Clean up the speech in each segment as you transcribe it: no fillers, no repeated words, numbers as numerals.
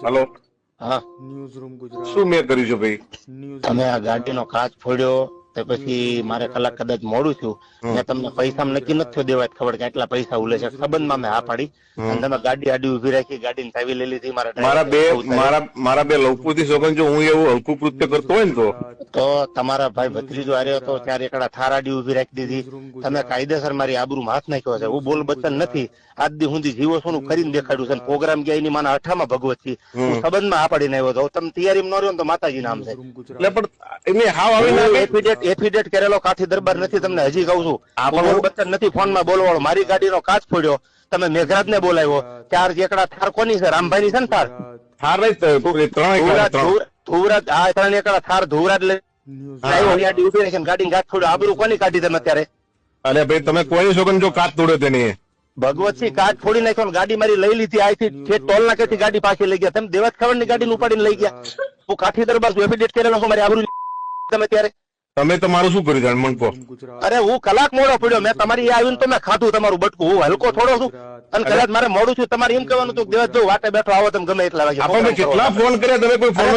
Hello, હા, શું મેં કર્યું છે ભાઈ? તમે આ ગાડીનો કાચ ફોડ્યો તે પછી મારે કલાક કદાચ મોડું થયું. મેં તમને પૈસા નક્કી નથી થયો દેવા ખબર કે આટલા પૈસા ઉલે છે સંબંધમાં મેં હા પાડી અને તમે ગાડી આડી ઉભી રાખી ગાડીની ચાવી લઈ લીધી. મારા બે લવકુથી સોગન જો હું એવું હલકું કૃત્ય કરતો હોય ને તો તમારા ભાઈ ભત્રીજો હાર્યો હતો ત્યારે એકડા થાર આડી ઉભી રાખી દીધી. તમે કાયદેસર મારી આબરૂમાં હાથ નાખ્યો છે. હું બોલ બચન નથી. આજ દી સુધી જીવો છું કરીને દેખાડ્યું છે. પ્રોગ્રામ ગયા એની માના અઠામાં ભગવત થી હું સંબંધમાં આ પાડીને આવ્યો હતો. તમે તૈયારી ન રહ્યો ને તો માતાજી નામ છે. એટલે પણ એમને હાવ આવી એફિડેટ કરેલો કાઠી દરબાર નથી. તમને હજી કહું છું બોલ બચન નથી. ફોનમાં બોલવાળો મારી ગાડીનો કાચ ફોડ્યો. તમે મેઘરાજ ને બોલાવ્યો. ચાર એકડા થાર કોની છે? રામભાઈ ની છે ને થાર? થાર નહીં, ધુવરાજ આ ત્રણ એકડા થાર ધુવરાજ લઈ ગાડી ગાચ ફોડ્યો. આબરૂ કોની કાઢી તમે અત્યારે? અરે ભાઈ તમે કોઈ સોગન જો કાચ તોડ્યો તેની ભગવતસિંહ કાચ ફોડી નાખ્યો. ગાડી મારી લઈ લીધી. આથી ટોલ નાકેથી ગાડી પાછી લઈ ગયા. તમે દેવત ખબર ની ગાડી ઉપાડીને લઈ ગયા. હું કાઠી દરબાર છું. એફિડેટ કરેલો છું. મારી આબરૂ તમે ત્યારે તમે તમારું શું કર્યું જાણ મન કહો? અરે હું કલાક મોડો પડ્યો. મેં તમારી આવીને તો મેં ખાધું તમારું બટકું. હું હલકો થોડો છું અને કદાચ મારે મોડું છું. તમારે એમ કહેવાનું હતું દેવત જો વાટે બેઠો આવો તમે ગમે એટલા વાગે. આપણે કેટલા ફોન કર્યા તમે કોઈ ફોન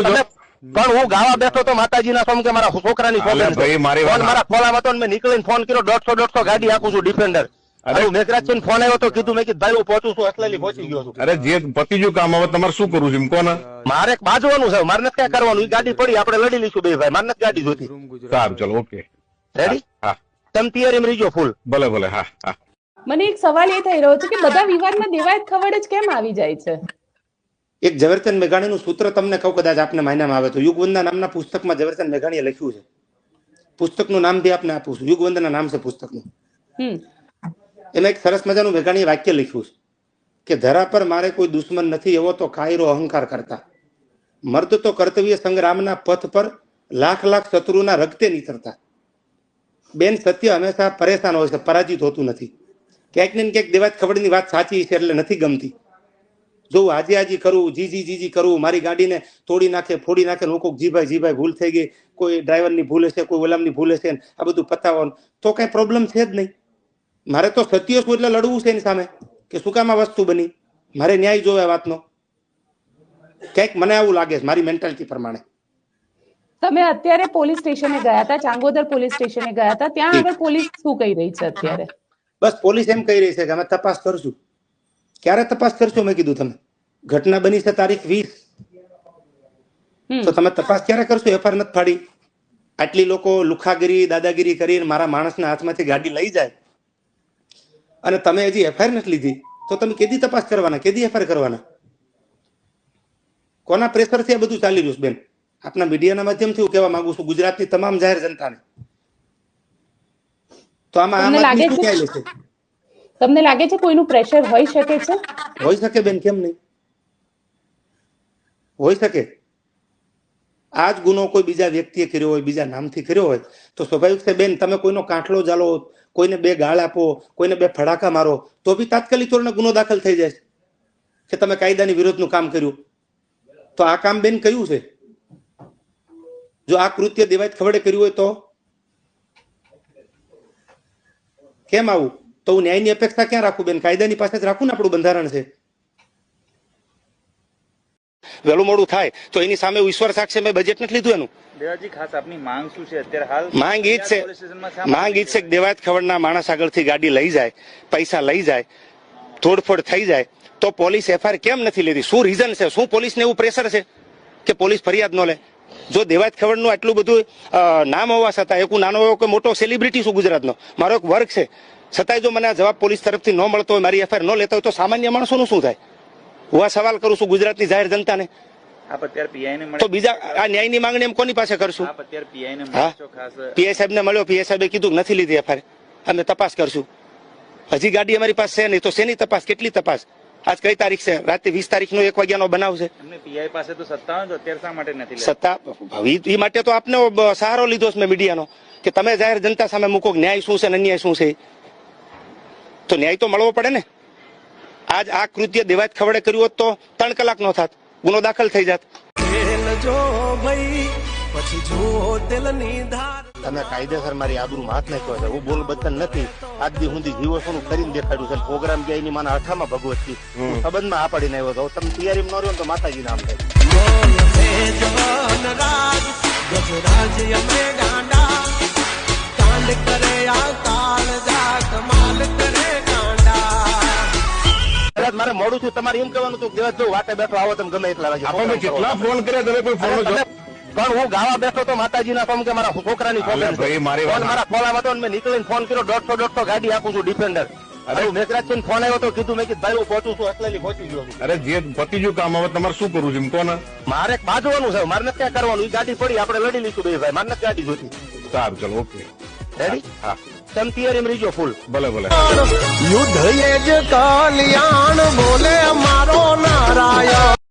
પણ હું ગાવા બેઠો તો માતાજીના સોમ કે મારા છોકરાની ભાઈ મારા ખોલામાં તો મેં નીકળીને ફોન કર્યો. 150 ગાડી આપું છું ડિફેન્ડર. અરે મેઘરાજ ફોન આવ્યો તો કીધું મેં કીધું ભાઈ હું પહોંચું છું. અસલેલી પહોંચી ગયો છું. અરે જે પતિજુ કામ હવે તમારે શું કરવું છે એમ કોને? મારે બાજવાનું છે. મારે નથી ક્યાં કરવાનું. એ ગાડી પડી આપણે લડી લઈશું બે ભાઈ. મારે નથી ગાડી જોતી. સારું ચલો ઓકે રેડી? હા તમે તૈયારી રહીજો ફૂલ. ભલે ભલે. હા હા. મને એક સવાલ એ થઈ રહ્યો છે કે બધા વિવાદમાં દેવાયત ખવડ જ કેમ આવી જાય છે? એક ઝવેરચંદ મેઘાણીનું સૂત્ર તમને કહું, કદાચ આપને માયનામાં આવે તો. યુગવંદના નામના પુસ્તકમાં ઝવેરચંદ મેઘાણીએ લખ્યું છે. પુસ્તકનું નામ બી આપને આપું છું. યુગવંદના નામ છે પુસ્તકનું. એમાં એક સરસ મજાનું મેઘાણીએ વાક્ય લખ્યું છે કે ધરા પર મારે કોઈ દુશ્મન નથી એવો તો કાયરો અહંકાર કરતા. મર્દ તો કર્તવ્ય સંગ્રામના પથ પર લાખ લાખ શત્રુના રક્તે નીતરતા. બેન સત્ય હંમેશા પરેશાન હોય છે, પરાજિત હોતું નથી. ક્યાંક ને ક્યાંક દેવાત ખબરની વાત સાચી છે એટલે નથી ગમતી. જો હાજી કરું, જીજી કરું, મારી ગાડીને તોડી નાખે ફોડી નાખે, લોકો જીભાઈ ભૂલ થઈ ગઈ, કોઈ ડ્રાઈવરની ભૂલ હશે, કોઈ ઓલામની ભૂલ હશે, આ બધું પતાવવાનું તો કઈ પ્રોબ્લેમ છે જ નહીં. મારે તો સત્ય શું એટલે લડવું છે એની સામે કે શું કામ આ વસ્તુ બની. મારે ન્યાય જોવે આ વાતનો. ક્યાંક મને આવું લાગે છે મારી મેન્ટાલિટી પ્રમાણે. તમે અત્યારે પોલીસ સ્ટેશને ગયા હતા, ચાંગોદર પોલીસ સ્ટેશને ગયા હતા. ત્યાં આગળ પોલીસ શું કહી રહી છે અત્યારે? બસ પોલીસ એમ કહી રહી છે કે અમે તપાસ કરશું. ક્યારે તપાસ કરશો મેં કીધું? તમે ઘટના બની છે તારીખ 20, તો તમે તપાસ ક્યારે કરશો? એફઆઈઆર નથી ફાડી. આટલી લોકો લુખાગીરી દાદાગીરી કરીને મારા માણસના હાથમાંથી ગાડી લઈ જાય અને તમે હજી એફઆઈઆર નથી લીધી તો તમે કેદી તપાસ કરવાના, કેદી એફઆઈઆર કરવાના? કોના પ્રેશરથી આ બધું ચાલી રહ્યું છે બેન? આપના મીડિયાના માધ્યમથી હું કહેવા માંગુ છું ગુજરાતની તમામ જાહેર જનતાને. તો આમાં આમ આદમી શું ક્યાં લેશે? તમને લાગે છે કોઈનું પ્રેશર હોઈ શકે છે? હોઈ શકે બેન, કેમ નહીં હોઈ શકે? આ જ ગુનો કોઈ બીજા વ્યક્તિએ કર્યો હોય, બીજા નામથી કર્યો હોય તો સ્વાભાવિક છે બેન, તમે કોઈનો કાંઠલો ચાલો, કોઈને બે ગાળ આપો, કોઈને બે ફડાકા મારો તો બી તાત્કાલિક ધોરણે ગુનો દાખલ થઈ જાય કે તમે કાયદાની વિરોધનું કામ કર્યું. તો આ કામ બેન કયું છે? જો આ કૃત્ય દેવાયત ખવડે કર્યું હોય તો કેમ આવું? તો હું ન્યાયની અપેક્ષા ક્યાં રાખું બેન? કાયદાની પાસે જ રાખું ને, આપણું બંધારણ છે. વહેલું મોડું થાય તો એની સામે ઈશ્વર સાક્ષી મેં બજેટ નથી લીધું એનું. દેવાજી ખાસ આપની માંગ શું છે અત્યારે હાલ? માંગ ઈ જ છે કે દેવાયત ખવડના માણસ આગળથી ગાડી લઈ જાય, પૈસા લઈ જાય, તોડફોડ થઈ જાય તો પોલીસ એફઆઈઆર કેમ નથી લેતી? શું રીઝન છે? શું પોલીસને એવું પ્રેશર છે કે પોલીસ ફરિયાદ ન લે? જો દેવાયત ખવડનું આટલું બધું નામ હોવા છતાં, એક નાનો એવો કોઈ મોટો સેલિબ્રિટી છું ગુજરાતનો, મારો એક વર્ગ છે, છતાંય જો મને આ જવાબ પોલીસ તરફથી ન મળતો હોય, મારી એફઆઈઆર ન લેતા હોય તો સામાન્ય માણસોનું શું થાય? હું આ સવાલ કરું છું ગુજરાતની જાહેર જનતાને. તો બીજા આ ન્યાયની માંગણી એમ કોની પાસે કરશું? પીઆઈ સાહેબ ને મળ્યો, પીઆઈ સાહેબે કીધું નથી લીધી એફઆઈઆર, અમે તપાસ કરશું. હજી ગાડી અમારી પાસે છે નહીં તો શેની તપાસ? કેટલી તપાસ? આજ કઈ તારીખ છે? રાતે 20 તારીખનો 1 વાગ્યાનો બનાવ છે. પીઆઈ પાસે તો સત્તા હોય તો અત્યારે શા માટે નથી? સત્તા એ માટે તો આપને સહારો લીધો છે મેં મીડિયાનો કે તમે જાહેર જનતા સામે મૂકો ન્યાય શું છે ને અન્યાય શું છે. તો ન્યાય તો મળવો પડે ને. આજ આ કૃત્ય દેવાયત ખવડે કર્યું હોત તો 3 કલાક નો થાત, ગુનો દાખલ થઈ જાત. તમે કાયદેસર મારી આબરૂમાં હાથ નાખ્યો છે. હું બોલ બચન નથી. આજ દી સુધી જીવો છું કરીને દેખાડ્યું છે. પ્રોગ્રામ ગયા એની માના અઠામાં ભગવત થી હું સંબંધમાં આ પાડીને આવ્યો હતો. તમે તૈયારી ન રહ્યો ને તો માતાજી નામ થાય. કદાચ મારે મોડું છું. તમારે એમ કહેવાનું હતું કે જો વાટે બેઠો આવો તમે ગમે એટલા વાગે આપણને કેટલા ફોન કર્યા તમે કોઈ ફોન પણ હું ગાવા બેઠો તો માતાજીના ફોન કે મારા છોકરાની અલ્યા છોકરી ભાઈ, મારી વાત- મારા ફોન આવ્યો તો મેં નીકળીને ફોન કર્યો. 150 ગાડી આપું છું ડિફેન્ડર. અરે મેઘરાજ છે ફોન આવ્યો તો કીધું મેં કીધું ભાઈ હું પહોંચું છું અસલેલી પહોંચી ગયો છું. અરે જે પતિજુ કામ હવે તમારે શું કરવું છે એમ કોને? મારે બાજવાનું છે. મારે નથી ક્યાં કરવાનું. એ ગાડી પડી આપણે લડી લઈશું બે ભાઈ. મારે નથી ગાડી જોતી. સારું ચલો ઓકે રેડી હા તમે તૈયારી એમ રહીજો ફૂલ. ભલે ભલે યુદ્ધ એ જ કલ્યાણ બોલે અમારો નારાયણ.